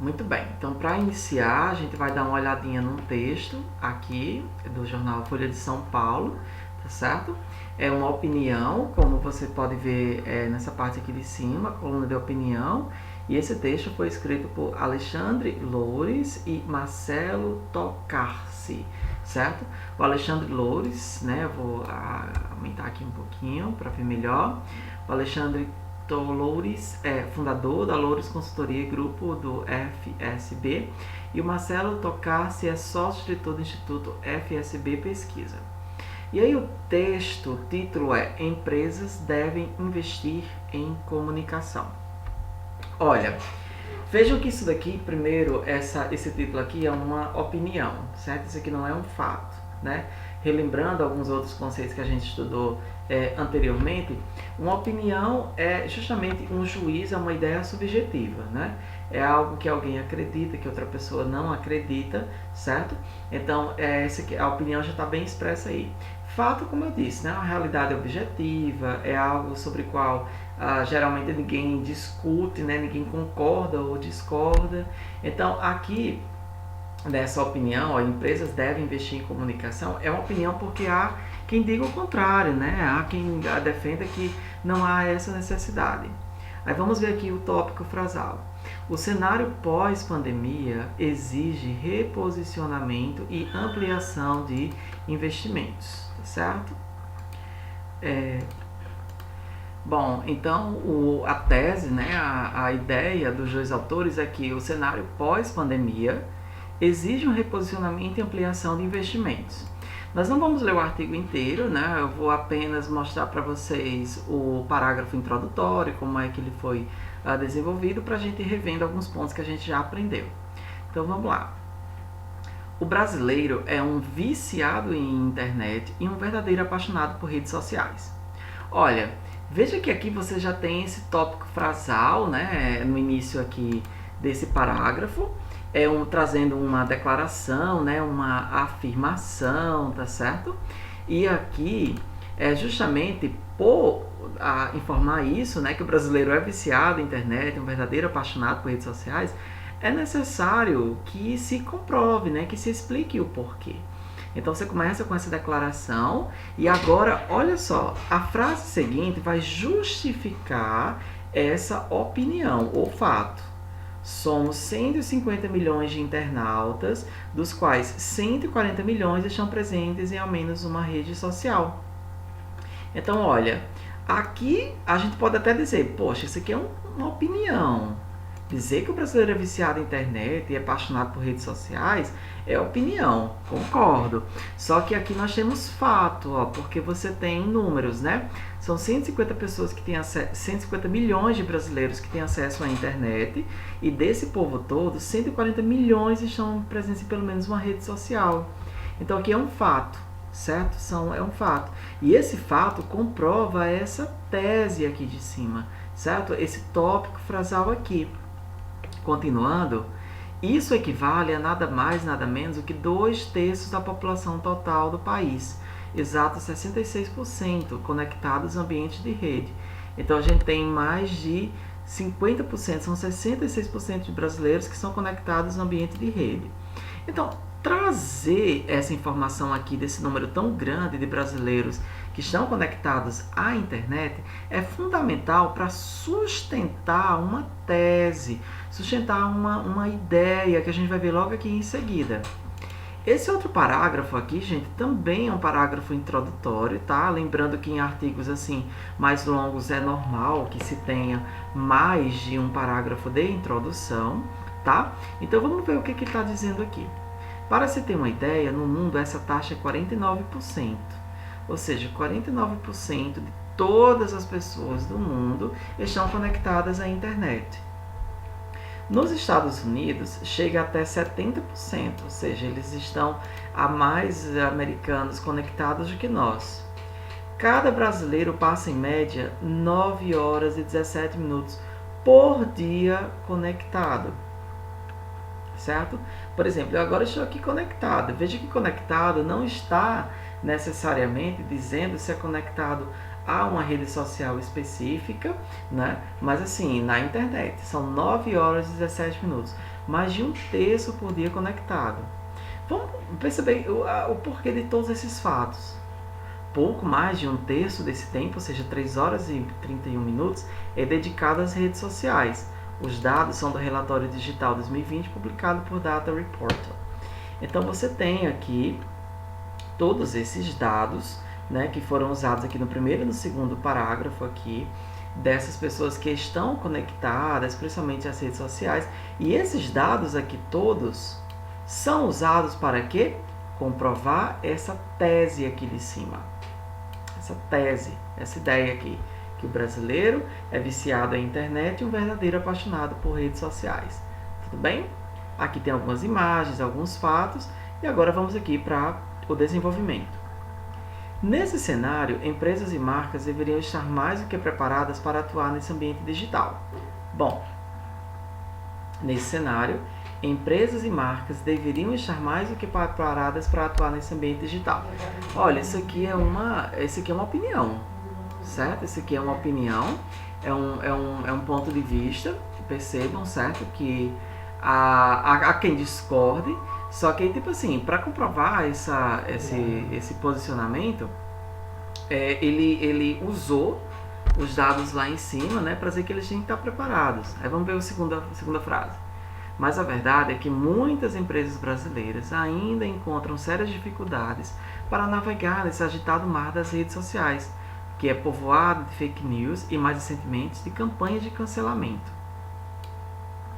Muito bem, então para iniciar, a gente vai dar uma olhadinha num texto aqui do jornal Folha de São Paulo, tá certo? É uma opinião, como você pode ver nessa parte aqui de cima, coluna de opinião, e esse texto foi escrito por Alexandre Loures e Marcelo Tocarci, certo? O Alexandre Loures, né, eu vou aumentar aqui um pouquinho para ver melhor. O Alexandre Loures é fundador da Loures Consultoria e Grupo do FSB, e o Marcelo Tocarci é sócio-diretor do Instituto FSB Pesquisa. E aí o texto, o título é Empresas devem investir em comunicação. Olha, vejam que isso daqui, primeiro, esse título aqui é uma opinião, certo? Isso aqui não é um fato, né? Relembrando alguns outros conceitos que a gente estudou anteriormente, uma opinião é justamente um juízo, é uma ideia subjetiva, né? É algo que alguém acredita, que outra pessoa não acredita, certo? Então, a opinião já está bem expressa aí. Fato, como eu disse, né? Uma realidade objetiva, é algo sobre o qual geralmente ninguém discute, né? Ninguém concorda ou discorda. Então, aqui, nessa opinião, empresas devem investir em comunicação, é uma opinião porque há quem diga o contrário, né? Há quem defenda que não há essa necessidade. Aí vamos ver aqui o tópico frasal. O cenário pós-pandemia exige reposicionamento e ampliação de investimentos, tá certo? Bom, então a tese, né, a ideia dos dois autores é que o cenário pós-pandemia exige um reposicionamento e ampliação de investimentos. Nós não vamos ler o artigo inteiro, né? Eu vou apenas mostrar para vocês o parágrafo introdutório, como é que ele foi desenvolvido, para a gente ir revendo alguns pontos que a gente já aprendeu. Então vamos lá. O brasileiro é um viciado em internet e um verdadeiro apaixonado por redes sociais. Olha, veja que aqui você já tem esse tópico frasal, né, no início aqui desse parágrafo, trazendo uma declaração, né, uma afirmação, tá certo? E aqui é justamente por informar isso, né, que o brasileiro é viciado em internet, um verdadeiro apaixonado por redes sociais, é necessário que se comprove, né, que se explique o porquê. Então você começa com essa declaração e agora, olha só, a frase seguinte vai justificar essa opinião ou fato. Somos 150 milhões de internautas, dos quais 140 milhões estão presentes em ao menos uma rede social. Então, olha, aqui a gente pode até dizer, poxa, isso aqui é uma opinião. Dizer que o brasileiro é viciado em internet e é apaixonado por redes sociais é opinião, concordo. Só que aqui nós temos fato, ó, porque você tem números, né? São 150 pessoas que têm acesso, 150 milhões de brasileiros que têm acesso à internet, e desse povo todo, 140 milhões estão presentes em pelo menos uma rede social. Então aqui é um fato, certo? É um fato. E esse fato comprova essa tese aqui de cima, certo? Esse tópico frasal aqui. Continuando, isso equivale a nada mais, nada menos do que 2/3 da população total do país, exato 66% conectados a ambientes de rede. Então a gente tem mais de 50%, são 66% de brasileiros que são conectados a ambiente de rede. Então, trazer essa informação aqui desse número tão grande de brasileiros que estão conectados à internet é fundamental para sustentar uma tese, sustentar uma ideia que a gente vai ver logo aqui em seguida. Esse outro parágrafo aqui, gente, também é um parágrafo introdutório, tá? Lembrando que em artigos assim mais longos é normal que se tenha mais de um parágrafo de introdução, tá? Então vamos ver o que ele está dizendo aqui. Para se ter uma ideia, no mundo essa taxa é 49%, ou seja, 49% de todas as pessoas do mundo estão conectadas à internet. Nos Estados Unidos, chega até 70%, ou seja, eles estão a mais americanos conectados do que nós. Cada brasileiro passa em média 9 horas e 17 minutos por dia conectado. Certo? Por exemplo, eu agora estou aqui conectado. Veja que conectado não está necessariamente dizendo se é conectado a uma rede social específica, né? Mas assim, na internet, são 9 horas e 17 minutos. mais de um terço por dia conectado. Vamos perceber o porquê de todos esses fatos. Pouco mais de um terço desse tempo, ou seja, 3 horas e 31 minutos, é dedicado às redes sociais. Os dados são do relatório digital 2020, publicado por Data Reporter. Então você tem aqui todos esses dados, né, que foram usados aqui no primeiro e no segundo parágrafo aqui, dessas pessoas que estão conectadas, principalmente às redes sociais. E esses dados aqui todos são usados para quê? Comprovar essa tese aqui de cima. Essa tese, essa ideia aqui, que o brasileiro é viciado à internet e um verdadeiro apaixonado por redes sociais. Tudo bem? Aqui tem algumas imagens, alguns fatos, e agora vamos aqui para o desenvolvimento. Nesse cenário, empresas e marcas deveriam estar mais do que preparadas para atuar nesse ambiente digital. Bom, nesse cenário, empresas e marcas deveriam estar mais do que preparadas para atuar nesse ambiente digital. Olha, isso aqui é uma opinião, certo? Isso aqui é uma opinião, é um ponto de vista, percebam, certo? Que há quem discorde, só que, tipo assim, para comprovar esse posicionamento, ele usou os dados lá em cima, né, para dizer que eles têm que estar preparados. Aí vamos ver a segunda frase. Mas a verdade é que muitas empresas brasileiras ainda encontram sérias dificuldades para navegar nesse agitado mar das redes sociais, que é povoado de fake news e, mais recentemente, de campanhas de cancelamento.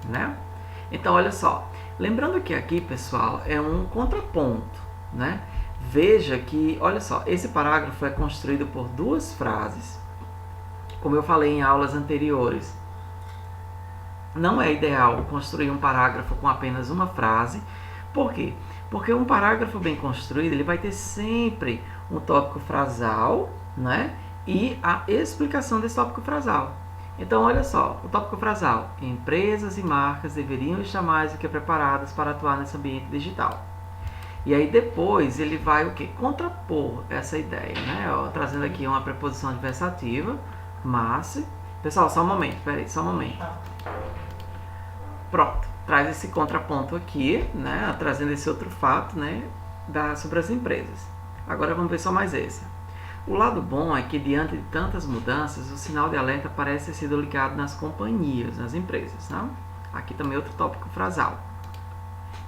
Né? Então, olha só. Lembrando que aqui, pessoal, é um contraponto, né? Veja que, olha só, esse parágrafo é construído por duas frases. Como eu falei em aulas anteriores, não é ideal construir um parágrafo com apenas uma frase. Por quê? Porque um parágrafo bem construído, ele vai ter sempre um tópico frasal, né? E a explicação desse tópico frasal. Então, olha só, o tópico frasal. Empresas e marcas deveriam estar mais do que preparadas para atuar nesse ambiente digital. E aí depois ele vai o quê? Contrapor essa ideia, né? Ó, trazendo aqui uma preposição adversativa, mas... Pessoal, só um momento, peraí, só um momento. Pronto, traz esse contraponto aqui, né? Trazendo esse outro fato, né? Sobre as empresas. Agora vamos ver só mais esse. O lado bom é que, diante de tantas mudanças, o sinal de alerta parece ter sido ligado nas companhias, nas empresas. Tá? Aqui também outro tópico frasal.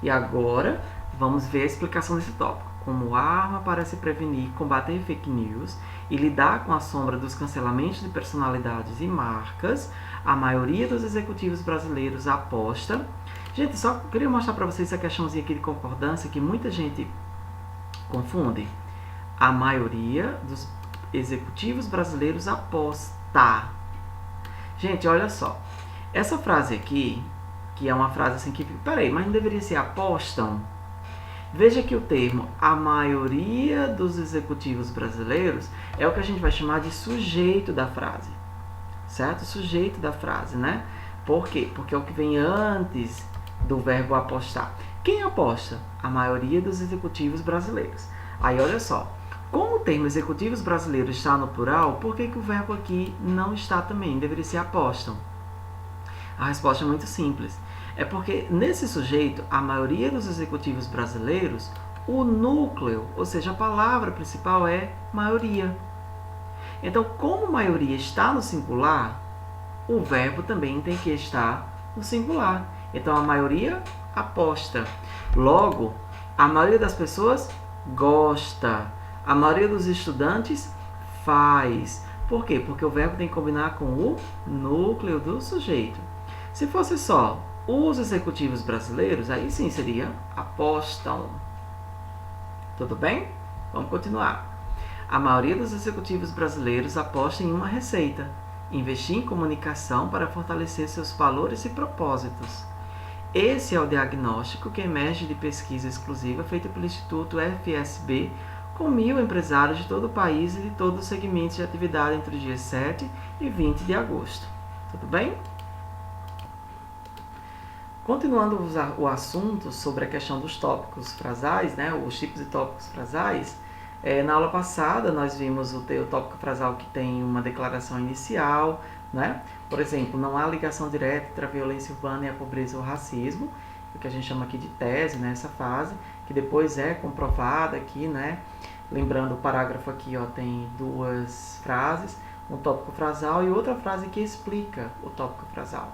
E agora, vamos ver a explicação desse tópico. Como arma para se prevenir, combater fake news e lidar com a sombra dos cancelamentos de personalidades e marcas, a maioria dos executivos brasileiros aposta... Gente, só queria mostrar para vocês essa questãozinha aqui de concordância que muita gente confunde. A maioria dos executivos brasileiros aposta. Gente, olha só. Essa frase aqui, que é uma frase assim que... Peraí, mas não deveria ser apostam? Veja que o termo a maioria dos executivos brasileiros é o que a gente vai chamar de sujeito da frase. Certo? Sujeito da frase, né? Por quê? Porque é o que vem antes do verbo apostar. Quem aposta? A maioria dos executivos brasileiros. Aí, olha só. Como o termo executivos brasileiros está no plural, por que o verbo aqui não está também? Deveria ser apostam. A resposta é muito simples. É porque nesse sujeito, a maioria dos executivos brasileiros, o núcleo, ou seja, a palavra principal é maioria. Então, como maioria está no singular, o verbo também tem que estar no singular. Então, a maioria aposta. Logo, a maioria das pessoas gosta. A maioria dos estudantes faz. Por quê? Porque o verbo tem que combinar com o núcleo do sujeito. Se fosse só os executivos brasileiros, aí sim seria apostam. Tudo bem? Vamos continuar. A maioria dos executivos brasileiros aposta em uma receita: investir em comunicação para fortalecer seus valores e propósitos. Esse é o diagnóstico que emerge de pesquisa exclusiva feita pelo Instituto FSB com 1.000 empresários de todo o país e de todos os segmentos de atividade entre os dias 7 e 20 de agosto. Tudo bem? Continuando o assunto sobre a questão dos tópicos frasais, né, os tipos de tópicos frasais, na aula passada nós vimos o tópico frasal que tem uma declaração inicial, né? Por exemplo, não há ligação direta entre a violência urbana e a pobreza ou o racismo, o que a gente chama aqui de tese, né? Essa fase, que depois é comprovada aqui, né? Lembrando, o parágrafo aqui, ó, tem duas frases, um tópico frasal e outra frase que explica o tópico frasal.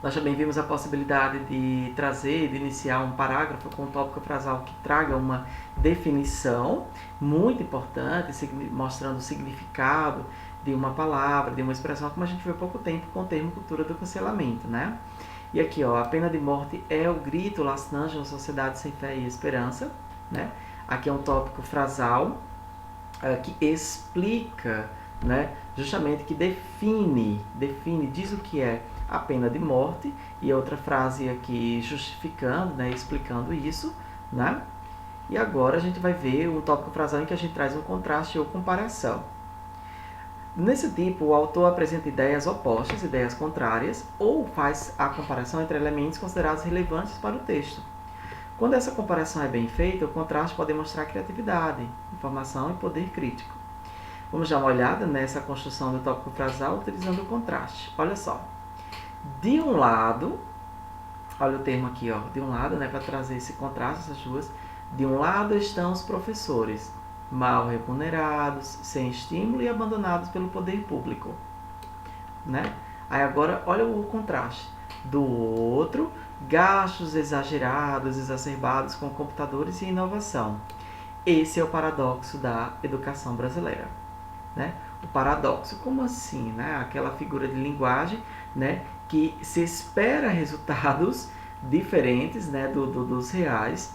Nós também vimos a possibilidade de trazer, de iniciar um parágrafo com um tópico frasal que traga uma definição muito importante, mostrando o significado de uma palavra, de uma expressão, como a gente viu há pouco tempo com o termo cultura do cancelamento, né? E aqui, ó, a pena de morte é o grito lacinante de uma sociedade sem fé e esperança, né? Aqui é um tópico frasal que explica, né, justamente que define, diz o que é a pena de morte, e outra frase aqui justificando, né, explicando isso, né? E agora a gente vai ver um tópico frasal em que a gente traz um contraste ou comparação. Nesse tipo, o autor apresenta ideias opostas, ideias contrárias, ou faz a comparação entre elementos considerados relevantes para o texto. Quando essa comparação é bem feita, o contraste pode mostrar criatividade, informação e poder crítico. Vamos dar uma olhada nessa construção do tópico frasal utilizando o contraste. Olha só. De um lado, olha o termo aqui, ó, de um lado, né, para trazer esse contraste, essas duas. De um lado estão os professores, mal remunerados, sem estímulo e abandonados pelo poder público, né? Aí agora, olha o contraste. Do outro, gastos exagerados, exacerbados com computadores e inovação. Esse é o paradoxo da educação brasileira, né? O paradoxo, como assim, né? Aquela figura de linguagem, né, que se espera resultados diferentes, né, dos reais,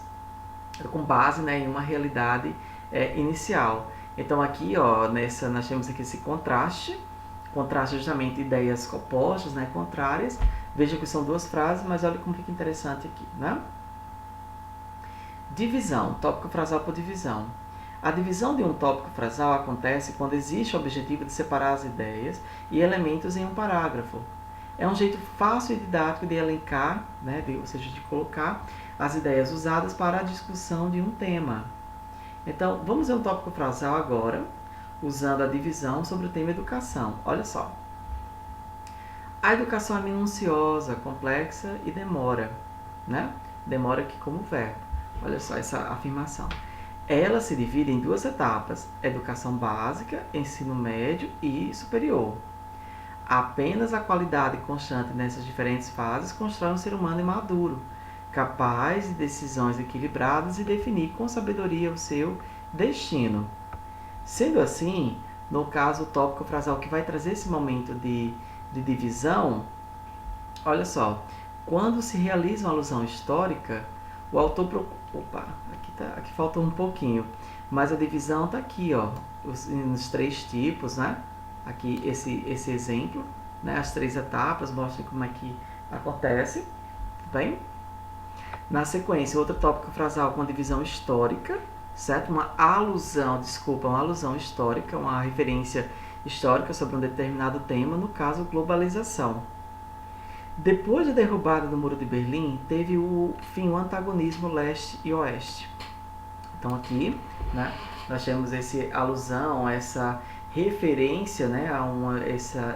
com base, né, em uma realidade inicial. Então aqui, ó, nós temos aqui esse contraste justamente ideias opostas, né, contrárias. Veja que são duas frases, mas olha como fica interessante aqui, né? Divisão, tópico frasal por divisão. A divisão de um tópico frasal acontece quando existe o objetivo de separar as ideias e elementos em um parágrafo. É um jeito fácil e didático de elencar, né, ou seja, de colocar as ideias usadas para a discussão de um tema. Então, vamos ver um tópico frasal agora, usando a divisão sobre o tema educação. Olha só. A educação é minuciosa, complexa e demora, né? Demora aqui como verbo. Olha só essa afirmação. Ela se divide em duas etapas, educação básica, ensino médio e superior. Apenas a qualidade constante nessas diferentes fases constrói um ser humano maduro, capaz de decisões equilibradas e definir com sabedoria o seu destino. Sendo assim, no caso, o tópico frasal que vai trazer esse momento de divisão, olha só, quando se realiza uma alusão histórica, o autor procura... Opa, aqui falta um pouquinho, mas a divisão está aqui, ó, nos três tipos, né? Aqui esse exemplo, né? As três etapas, mostram como é que acontece, bem? Na sequência, outro tópico frasal com a divisão histórica, certo? Uma alusão histórica, uma referência histórica sobre um determinado tema, no caso, globalização. Depois da derrubada do Muro de Berlim, teve o antagonismo leste e oeste. Então aqui, né, nós temos essa alusão, essa referência, né, a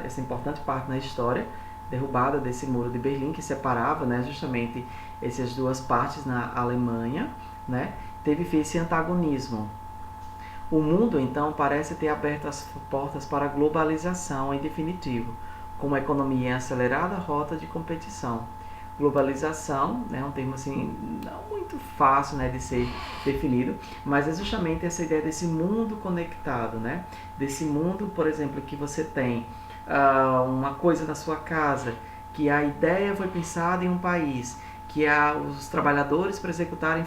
essa importante parte na história, derrubada desse Muro de Berlim, que separava, né, justamente essas duas partes na Alemanha, né, teve esse antagonismo. O mundo, então, parece ter aberto as portas para a globalização em definitivo, com uma economia em acelerada rota de competição. Globalização, né, um termo assim, não muito fácil, né, de ser definido, mas é justamente essa ideia desse mundo conectado, né? Desse mundo, por exemplo, que você tem uma coisa na sua casa, que a ideia foi pensada em um país, que os trabalhadores para executarem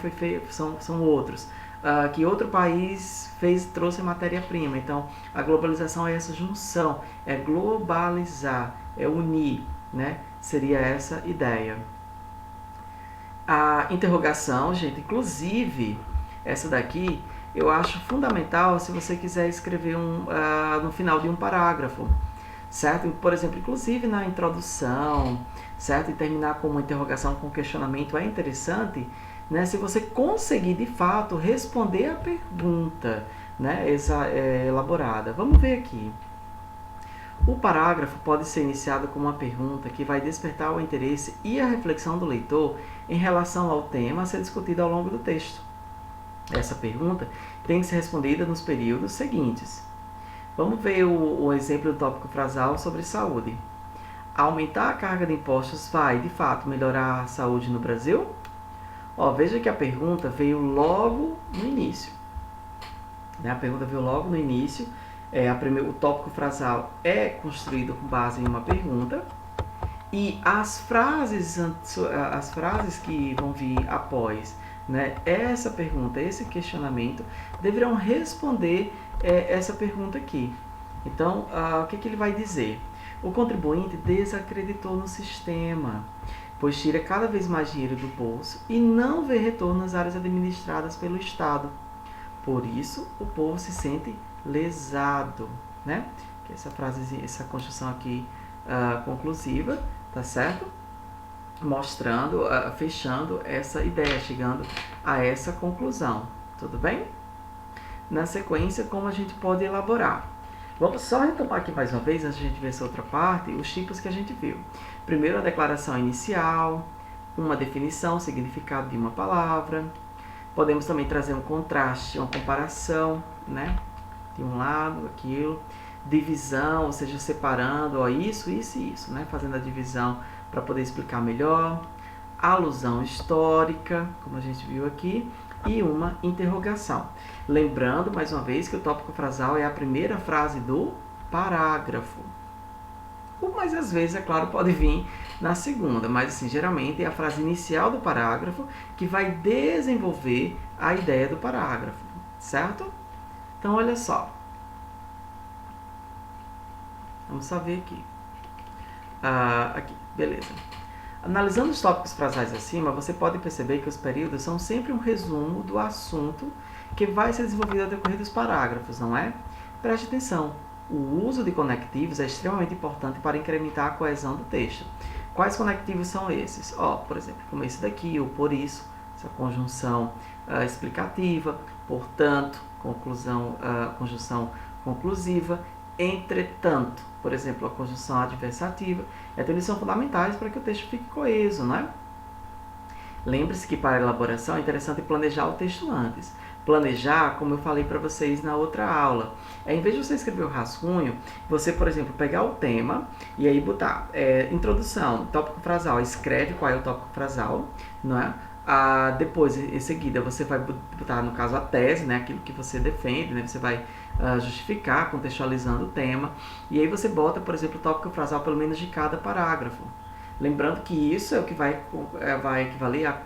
são outros, que outro país trouxe matéria-prima. Então, a globalização é essa junção, é globalizar, é unir, né? Seria essa ideia. A interrogação, gente, inclusive, essa daqui, eu acho fundamental se você quiser escrever no final de um parágrafo, certo? Por exemplo, inclusive na introdução, certo? E terminar com uma interrogação, com um questionamento é interessante, né? Se você conseguir, de fato, responder a pergunta, né, elaborada. Vamos ver aqui. O parágrafo pode ser iniciado com uma pergunta que vai despertar o interesse e a reflexão do leitor em relação ao tema a ser discutido ao longo do texto. Essa pergunta tem que ser respondida nos períodos seguintes. Vamos ver o exemplo do tópico frasal sobre saúde. Aumentar a carga de impostos vai, de fato, melhorar a saúde no Brasil? Veja que a pergunta veio logo no início. A pergunta veio logo no início. O tópico frasal é construído com base em uma pergunta. E as frases que vão vir após, né, essa pergunta, esse questionamento, deverão responder essa pergunta aqui. Então, o que ele vai dizer? O contribuinte desacreditou no sistema, pois tira cada vez mais dinheiro do bolso e não vê retorno nas áreas administradas pelo Estado. Por isso, o povo se sente lesado, né? Essa construção aqui conclusiva, tá certo? Mostrando, fechando essa ideia, chegando a essa conclusão, tudo bem? Na sequência, como a gente pode elaborar? Vamos só retomar aqui mais uma vez, antes de a gente ver essa outra parte, os tipos que a gente viu. Primeiro, a declaração inicial, uma definição, significado de uma palavra. Podemos também trazer um contraste, uma comparação, né? De um lado, aquilo. Divisão, ou seja, separando, isso e isso, né? Fazendo a divisão para poder explicar melhor. Alusão histórica, como a gente viu aqui. E uma interrogação. Lembrando, mais uma vez, que o tópico frasal é a primeira frase do parágrafo. Mas às vezes, é claro, pode vir na segunda, mas assim, geralmente é a frase inicial do parágrafo que vai desenvolver a ideia do parágrafo, certo? Então, olha só. Vamos só ver aqui. Aqui, beleza. Analisando os tópicos frasais acima, você pode perceber que os períodos são sempre um resumo do assunto que vai ser desenvolvido ao decorrer dos parágrafos, não é? Preste atenção, o uso de conectivos é extremamente importante para incrementar a coesão do texto. Quais conectivos são esses? Por exemplo, como esse daqui, o por isso, essa conjunção explicativa, portanto, conjunção conclusiva, entretanto, por exemplo, a conjunção adversativa. Então, eles são fundamentais para que o texto fique coeso, não é? Lembre-se que para a elaboração é interessante planejar o texto antes. Planejar, como eu falei para vocês na outra aula, em vez de você escrever o rascunho, você, por exemplo, pegar o tema e aí botar introdução, tópico frasal, escreve qual é o tópico frasal, não é? Depois, em seguida, você vai botar, no caso, a tese, né, aquilo que você defende, né, você vai justificar, contextualizando o tema, e aí você bota, por exemplo, o tópico frasal pelo menos de cada parágrafo. Lembrando que isso é o que vai equivaler a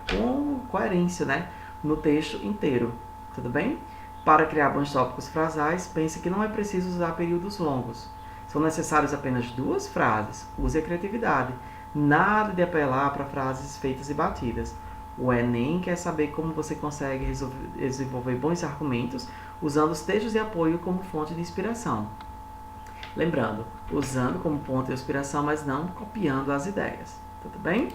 coerência, né, no texto inteiro, tudo bem? Para criar bons tópicos frasais, pense que não é preciso usar períodos longos. São necessários apenas 2 frases. Use a criatividade. Nada de apelar para frases feitas e batidas. O Enem quer saber como você consegue desenvolver bons argumentos usando os textos de apoio como fonte de inspiração. Lembrando, usando como ponto de inspiração, mas não copiando as ideias. Tudo bem?